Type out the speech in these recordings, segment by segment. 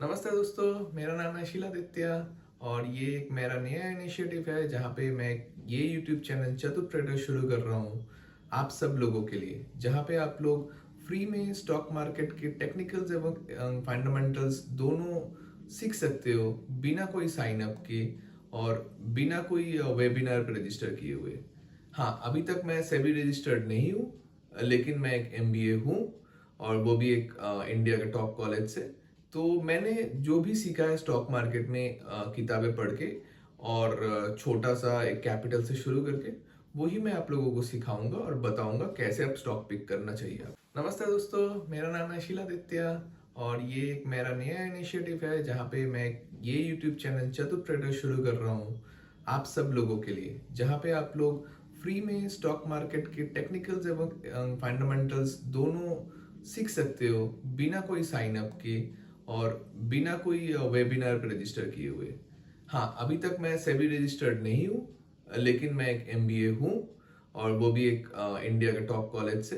नमस्ते दोस्तों, मेरा नाम है शीलादित्य और ये एक मेरा नया इनिशिएटिव है जहाँ पे मैं ये यूट्यूब चैनल चतुर ट्रेडर शुरू कर रहा हूँ आप सब लोगों के लिए, जहाँ पे आप लोग फ्री में स्टॉक मार्केट के टेक्निकल्स एवं फंडामेंटल्स दोनों सीख सकते हो बिना कोई साइन अप के और बिना कोई वेबिनार पर रजिस्टर किए हुए। हाँ, अभी तक मैं सेबी रजिस्टर्ड नहीं हूँ, लेकिन मैं एक एमबीए हूँ और वो भी एक इंडिया के टॉप कॉलेज से। तो मैंने जो भी सीखा है स्टॉक मार्केट में किताबें पढ़ के और छोटा सा एक कैपिटल से शुरू करके वही मैं आप लोगों को सिखाऊंगा और बताऊंगा कैसे आप स्टॉक पिक करना चाहिए। आप नमस्ते दोस्तों, मेरा नाम है शीलादित्य और ये एक मेरा नया इनिशिएटिव है जहाँ पे मैं ये यूट्यूब चैनल चतुर ट्रेडर शुरू कर रहा हूँ आप सब लोगों के लिए, जहाँ पे आप लोग फ्री में स्टॉक मार्केट के टेक्निकल्स एवं फंडामेंटल्स दोनों सीख सकते हो बिना कोई साइन अप के और बिना कोई वेबिनार पर रजिस्टर किए हुए। हाँ, अभी तक मैं सेबी रजिस्टर्ड नहीं हूँ, लेकिन मैं एक एमबीए हूँ और वो भी एक इंडिया के टॉप कॉलेज से।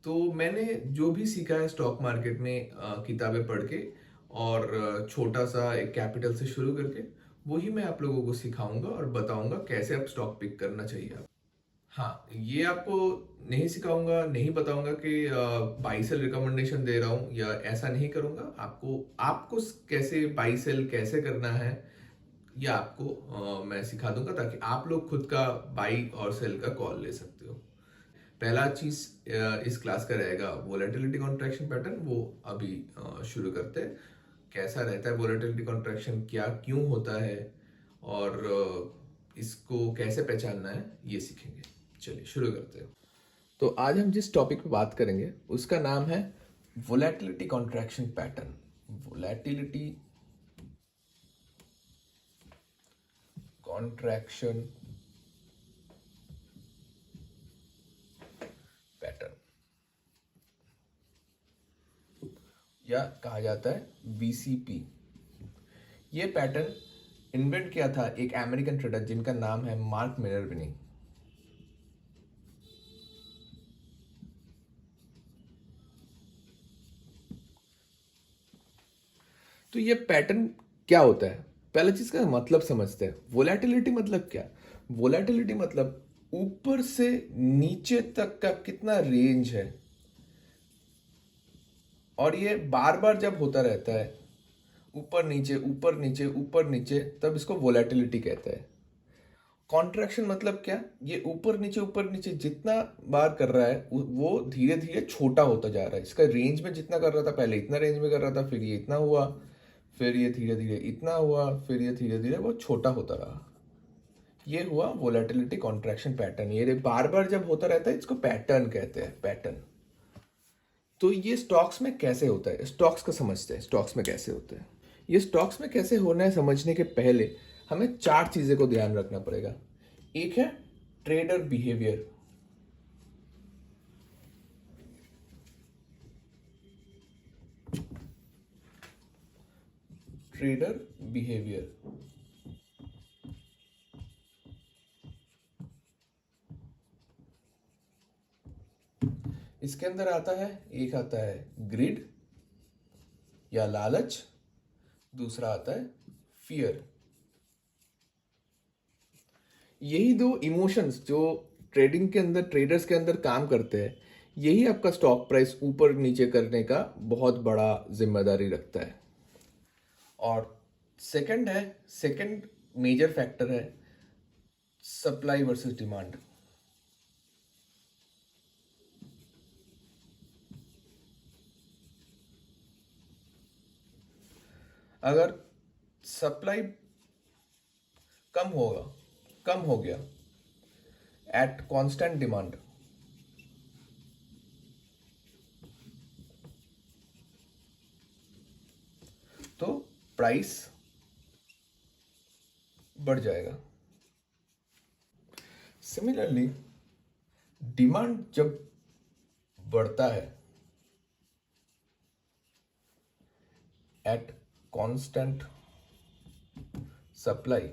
तो मैंने जो भी सीखा है स्टॉक मार्केट में किताबें पढ़ के और छोटा सा एक कैपिटल से शुरू करके वही मैं आप लोगों को सिखाऊंगा और बताऊंगा कैसे आप स्टॉक पिक करना चाहिए। आप हाँ, ये आपको नहीं सिखाऊंगा, नहीं बताऊंगा कि बाई सेल रिकमेंडेशन दे रहा हूँ या ऐसा नहीं करूंगा। आपको आपको कैसे बाई सेल कैसे करना है या आपको मैं सिखा दूंगा ताकि आप लोग खुद का बाई और सेल का कॉल ले सकते हो। पहला चीज इस क्लास का रहेगा वोलेटिलिटी कॉन्ट्रैक्शन पैटर्न। वो अभी शुरू करते हैं। कैसा रहता है वोलेटिलिटी कॉन्ट्रैक्शन, क्या क्यों होता है और इसको कैसे पहचानना है, ये सीखेंगे। चलिए शुरू करते हैं। तो आज हम जिस टॉपिक पे बात करेंगे उसका नाम है volatility contraction pattern. Volatility contraction pattern या कहा जाता है वीसीपी। ये पैटर्न इन्वेंट किया था एक अमेरिकन ट्रेडर जिनका नाम है मार्क मिनर्विनी। तो ये पैटर्न क्या होता है, पहला चीज का मतलब समझते हैं। वोलेटिलिटी मतलब क्या? वोलेटिलिटी मतलब ऊपर से नीचे तक का कितना रेंज है और ये बार बार जब होता रहता है ऊपर नीचे ऊपर नीचे ऊपर नीचे, तब इसको वोलेटिलिटी कहते हैं। कॉन्ट्रैक्शन मतलब क्या? ये ऊपर नीचे जितना बार कर रहा है वो धीरे धीरे छोटा होता जा रहा है। इसका रेंज में जितना कर रहा था पहले इतना रेंज में कर रहा था, फिर ये इतना हुआ, फिर ये धीरे धीरे इतना हुआ, फिर ये धीरे धीरे वो छोटा होता रहा। ये हुआ वोलेटिलिटी कॉन्ट्रैक्शन पैटर्न। ये बार बार जब होता रहता है इसको पैटर्न कहते हैं, पैटर्न। तो ये स्टॉक्स में कैसे होता है, स्टॉक्स का समझते हैं, स्टॉक्स में कैसे होता है। ये स्टॉक्स में कैसे होना है समझने के पहले हमें चार चीजें को ध्यान रखना पड़ेगा। एक है ट्रेडर बिहेवियर। ट्रेडर बिहेवियर, इसके अंदर आता है, एक आता है ग्रिड या लालच, दूसरा आता है फियर। यही दो इमोशंस जो ट्रेडिंग के अंदर, ट्रेडर्स के अंदर काम करते हैं, यही आपका स्टॉक प्राइस ऊपर नीचे करने का बहुत बड़ा जिम्मेदारी रखता है। और सेकंड है, सेकंड मेजर फैक्टर है सप्लाई वर्सेस डिमांड। अगर सप्लाई कम होगा, कम हो गया एट कांस्टेंट डिमांड, तो प्राइस बढ़ जाएगा। सिमिलरली डिमांड जब बढ़ता है एट कांस्टेंट सप्लाई,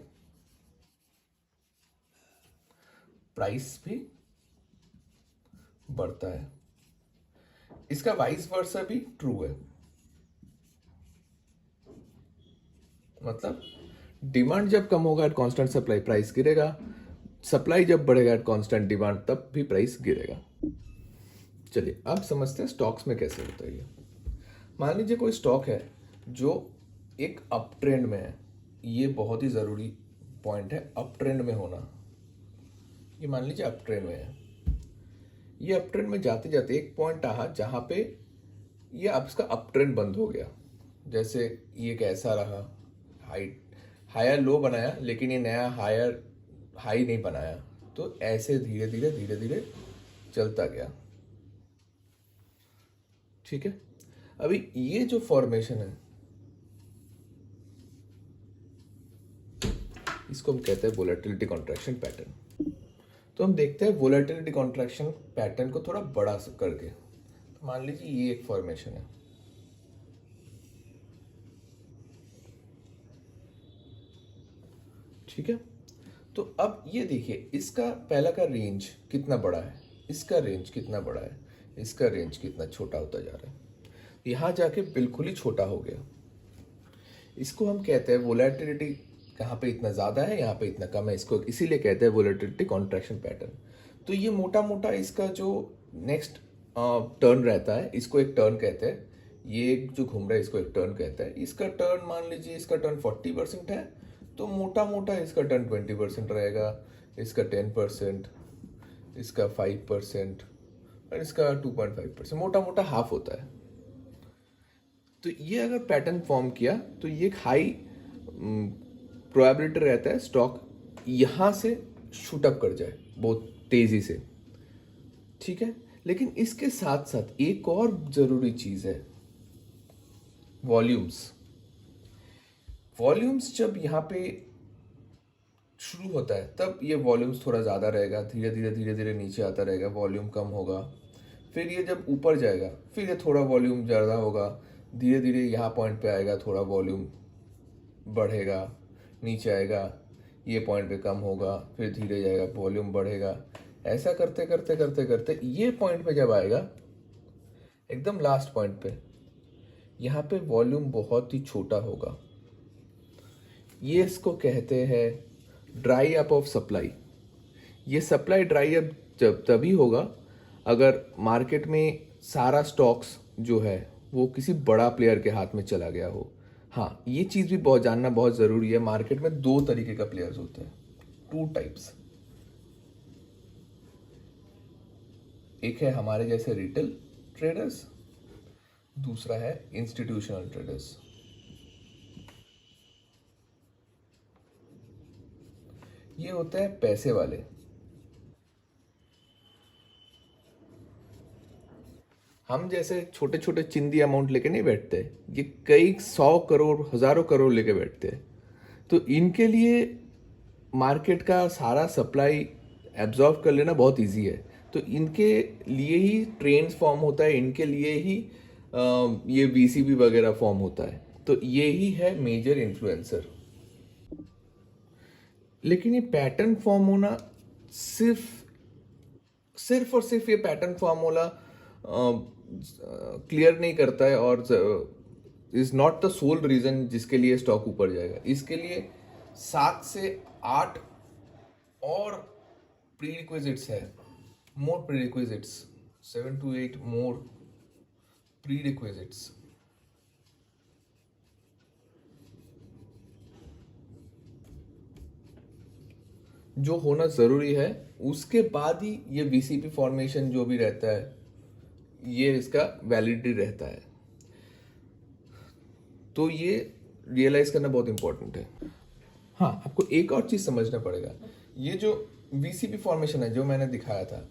प्राइस भी बढ़ता है। इसका वाइस वर्सा भी ट्रू है। मतलब डिमांड जब कम होगा एट कांस्टेंट सप्लाई प्राइस गिरेगा, सप्लाई जब बढ़ेगा एट कांस्टेंट डिमांड तब भी प्राइस गिरेगा। चलिए अब समझते हैं स्टॉक्स में कैसे होता है ये। मान लीजिए कोई स्टॉक है जो एक अप ट्रेंड में है, ये बहुत ही ज़रूरी पॉइंट है, अप ट्रेंड में होना। ये मान लीजिए अप ट्रेंड में है, ये अप ट्रेंड में जाते जाते एक पॉइंट आया जहाँ पे ये अब इसका अप ट्रेंड बंद हो गया। जैसे ये कैसा रहा, हायर लो बनाया लेकिन ये नया हायर हाई नहीं बनाया, तो ऐसे धीरे धीरे धीरे धीरे चलता गया। ठीक है, अभी ये जो फॉर्मेशन है इसको हम कहते हैं वोलेटिलिटी कॉन्ट्रैक्शन पैटर्न। तो हम देखते हैं वोलेटिलिटी कॉन्ट्रैक्शन पैटर्न को थोड़ा बड़ा करके। तो मान लीजिए ये एक फॉर्मेशन है, ठीक है। तो अब ये देखिए इसका पहला का रेंज कितना बड़ा है, इसका रेंज कितना बड़ा है, इसका रेंज कितना छोटा होता जा रहा है, यहाँ जाके बिल्कुल ही छोटा हो गया। इसको हम कहते हैं वोलेटिलिटी, यहाँ पे इतना ज़्यादा है यहाँ पे इतना कम है, इसको इसीलिए कहते हैं वोलेटिलिटी कॉन्ट्रैक्शन पैटर्न। तो ये मोटा मोटा इसका जो नेक्स्ट टर्न रहता है इसको एक टर्न कहते हैं, ये जो घूम रहा है इसको एक टर्न कहते हैं। इसका टर्न मान लीजिए इसका टर्न 40% है, तो मोटा मोटा इसका टर्न 20% रहेगा, इसका 10%, इसका 5% और इसका 2.5%, मोटा मोटा हाफ होता है। तो ये अगर पैटर्न फॉर्म किया तो ये एक हाई प्रोबेबिलिटी रहता है स्टॉक यहाँ से शूट अप कर जाए बहुत तेजी से, ठीक है। लेकिन इसके साथ साथ एक और जरूरी चीज है, वॉल्यूम्स। वॉल्यूम्स जब यहाँ पे शुरू होता है तब ये वॉल्यूम्स थोड़ा ज़्यादा रहेगा, धीरे धीरे धीरे धीरे नीचे आता रहेगा, वॉल्यूम कम होगा। फिर ये जब ऊपर जाएगा फिर ये थोड़ा वॉल्यूम ज़्यादा होगा, धीरे धीरे यहाँ पॉइंट पे आएगा, थोड़ा वॉल्यूम बढ़ेगा, नीचे आएगा, ये पॉइंट पे कम होगा, फिर धीरे जाएगा, वॉल्यूम बढ़ेगा। ऐसा करते करते करते करते ये पॉइंट पे जब आएगा एकदम लास्ट पॉइंट पे, यहाँ पे वॉल्यूम बहुत ही छोटा होगा। ये इसको कहते हैं ड्राई अप ऑफ सप्लाई। ये सप्लाई ड्राई अप जब तभी होगा अगर मार्केट में सारा स्टॉक्स जो है वो किसी बड़ा प्लेयर के हाथ में चला गया हो। हाँ, ये चीज़ भी बहुत जानना बहुत ज़रूरी है, मार्केट में दो तरीके का प्लेयर्स होते हैं, 2 टाइप्स। एक है हमारे जैसे रिटेल ट्रेडर्स, दूसरा है इंस्टीट्यूशनल ट्रेडर्स। ये होते हैं पैसे वाले। हम जैसे छोटे छोटे चिंदी अमाउंट लेके नहीं बैठते, ये कई 100 करोड़ हजारों करोड़ लेके बैठते हैं। तो इनके लिए मार्केट का सारा सप्लाई एब्जॉर्ब कर लेना बहुत इजी है। तो इनके लिए ही ट्रेंड्स फॉर्म होता है, इनके लिए ही ये वीसीबी वगैरह फॉर्म होता है। तो ये ही है मेजर इन्फ्लुएंसर। लेकिन ये पैटर्न फॉर्म होना सिर्फ और सिर्फ ये पैटर्न फॉर्म होना क्लियर नहीं करता है और is not the sole reason जिसके लिए स्टॉक ऊपर जाएगा। इसके लिए 7 से 8 और प्रीरिक्विजिट्स है, मोर प्रीरिक्विजिट्स, 7 to 8 मोर प्रीरिक्विजिट्स। जो होना जरूरी है, उसके बाद ही ये वीसीपी फॉर्मेशन जो भी रहता है ये इसका वैलिडिटी रहता है। तो ये रियलाइज करना बहुत इंपॉर्टेंट है। हाँ, आपको एक और चीज समझना पड़ेगा, ये जो वीसीपी फॉर्मेशन है जो मैंने दिखाया था,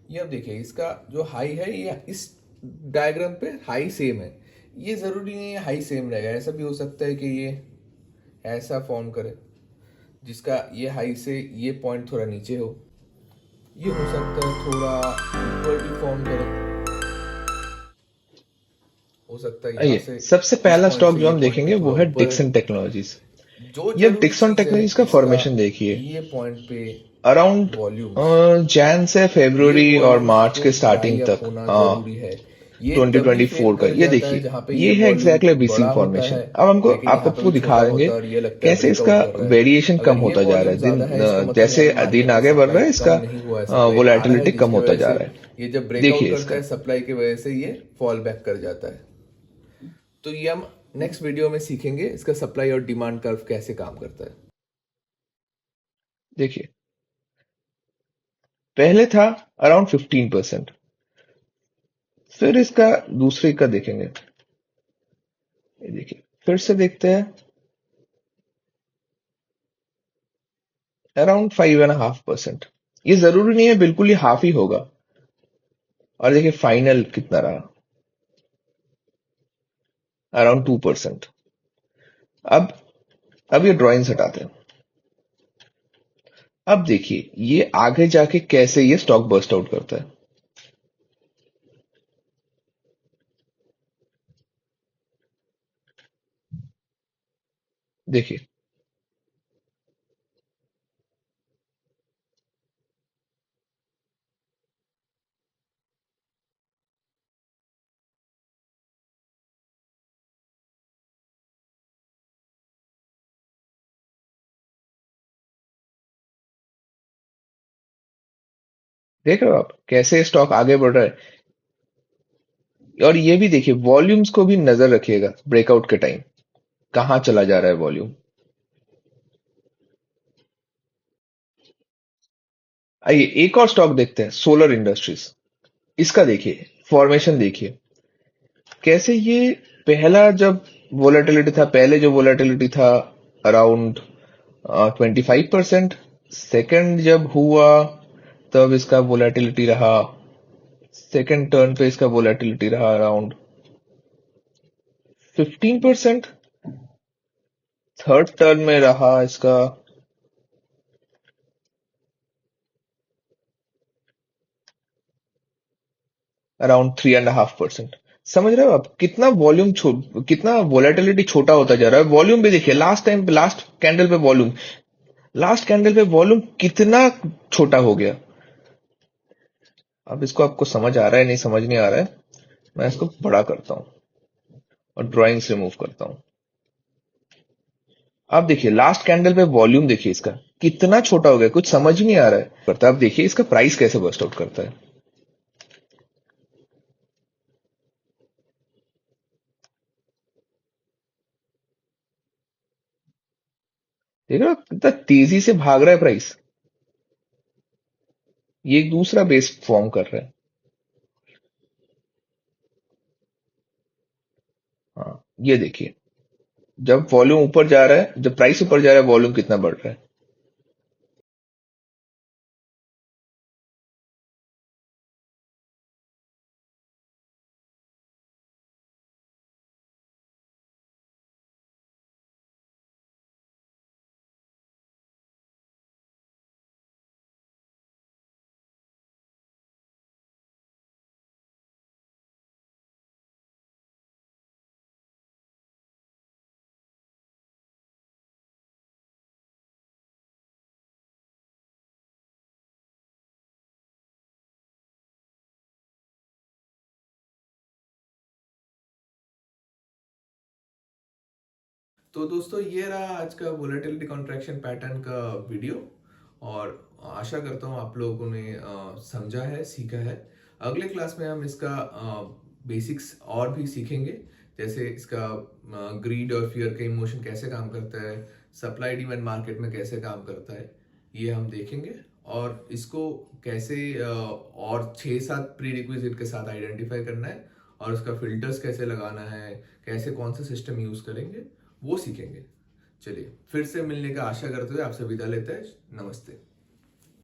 ये अब देखिए इसका जो हाई है ये इस डायग्राम पे हाई सेम है। ये जरूरी नहीं है हाई सेम रहेगा, ऐसा भी हो सकता है कि ये ऐसा फॉर्म करे जिसका ये हाई से ये पॉइंट थोड़ा नीचे हो, ये हो सकता है थोड़ा ऊपर भी फॉर्म करे, हो सकता है यहाँ से। सबसे पहला स्टॉक जो हम देखेंगे वो है डिक्सन टेक्नोलॉजीज। ये डिक्सन टेक्नोलॉजीज का फॉर्मेशन देखिए, ये पॉइंट पे अराउंड जैन से फरवरी और मार्च के स्टार्टिंग तक जरूरी है। ये तभी फेल 2024 का। कर ये जाता है देखिए, जहाँ पे ये ये है वॉल्यूम एग्जैक्टली बीसी बड़ा होता फॉर्मेशन। है, अब हमको लेकिन यहाँ पे आपको वो दिखा छोटा देंगे होता है और ये लगता है कैसे इसका ब्रेकआउट कर रहा है। वेरिएशन कम अगर ये होता जा रहा वॉल्यूम है ज्यादा है, इसका मतलब जैसे यहाँ पे मार्केट दिन में आगे बढ़ रहा सप्लाई है कम इसका नहीं हुआ है, सप्लाई आ रहा है, वोलेटिलिटी कम जिसकी होता वजह जा से रहा है। ये जब ब्रेकआउट देखिए करता इसका, है सप्लाई की वजह से ये फॉल बैक कर जाता है। तो ये हम नेक्स्ट वीडियो में सीखेंगे इसका सप्लाई और डिमांड कर्व कैसे काम करता है। देखिए पहले था अराउंड 15%, फिर इसका दूसरे का देखेंगे। ये देखिए फिर से देखते हैं अराउंड 5.5%। ये जरूरी नहीं है बिल्कुल ही हाफ ही होगा। और देखिए फाइनल कितना रहा, अराउंड 2%। अब अब ये ड्राइंग्स हटाते हैं। अब देखिए ये आगे जाके कैसे ये स्टॉक बर्स्ट आउट करता है। देखिए देख रहे हो आप कैसे स्टॉक आगे बढ़ रहा है। और ये भी देखिए वॉल्यूम्स को भी नजर रखिएगा, ब्रेकआउट के टाइम कहां चला जा रहा है वॉल्यूम। आइए एक और स्टॉक देखते हैं, सोलर इंडस्ट्रीज। इसका देखिए फॉर्मेशन देखिए कैसे ये पहला जब वोलेटिलिटी था, पहले जो वोलेटिलिटी था अराउंड 25%। सेकंड जब हुआ तब इसका वोलेटिलिटी रहा, सेकंड टर्न पे इसका वोलेटिलिटी रहा अराउंड 15%। थर्ड टर्न में रहा इसका अराउंड 3.5%। समझ रहे हो आप कितना वॉल्यूम कितना वोलेटिलिटी छोटा होता जा रहा है। वॉल्यूम भी देखिए लास्ट टाइम पे, लास्ट कैंडल पे वॉल्यूम, लास्ट कैंडल पे वॉल्यूम कितना छोटा हो गया। अब इसको आपको समझ आ रहा है, नहीं समझ नहीं आ रहा है, मैं इसको बड़ा करता हूं और ड्राइंग्स रिमूव करता हूं। अब देखिए लास्ट कैंडल पे वॉल्यूम देखिए इसका कितना छोटा हो गया, कुछ समझ ही नहीं आ रहा है करता। अब देखिए इसका प्राइस कैसे बस्ट आउट करता है। देख रहे हो कितना तेजी से भाग रहा है प्राइस। ये एक दूसरा बेस फॉर्म कर रहा है। हाँ ये देखिए जब वॉल्यूम ऊपर जा रहा है, जब प्राइस ऊपर जा रहा है, वॉल्यूम कितना बढ़ रहा है। तो दोस्तों ये रहा आज का वोलेटिलिटी कॉन्ट्रैक्शन पैटर्न का वीडियो, और आशा करता हूँ आप लोगों ने समझा है, सीखा है। अगले क्लास में हम इसका बेसिक्स और भी सीखेंगे, जैसे इसका ग्रीड और फियर का इमोशन कैसे काम करता है, सप्लाई डिमांड मार्केट में कैसे काम करता है, ये हम देखेंगे। और इसको कैसे और 6-7 प्री रिक्विजिट के साथ आइडेंटिफाई करना है, और उसका फिल्टर्स कैसे लगाना है, कैसे कौन सा सिस्टम यूज करेंगे, वो सीखेंगे। चलिए फिर से मिलने का आशा करते हुए आपसे विदा लेते हैं। नमस्ते।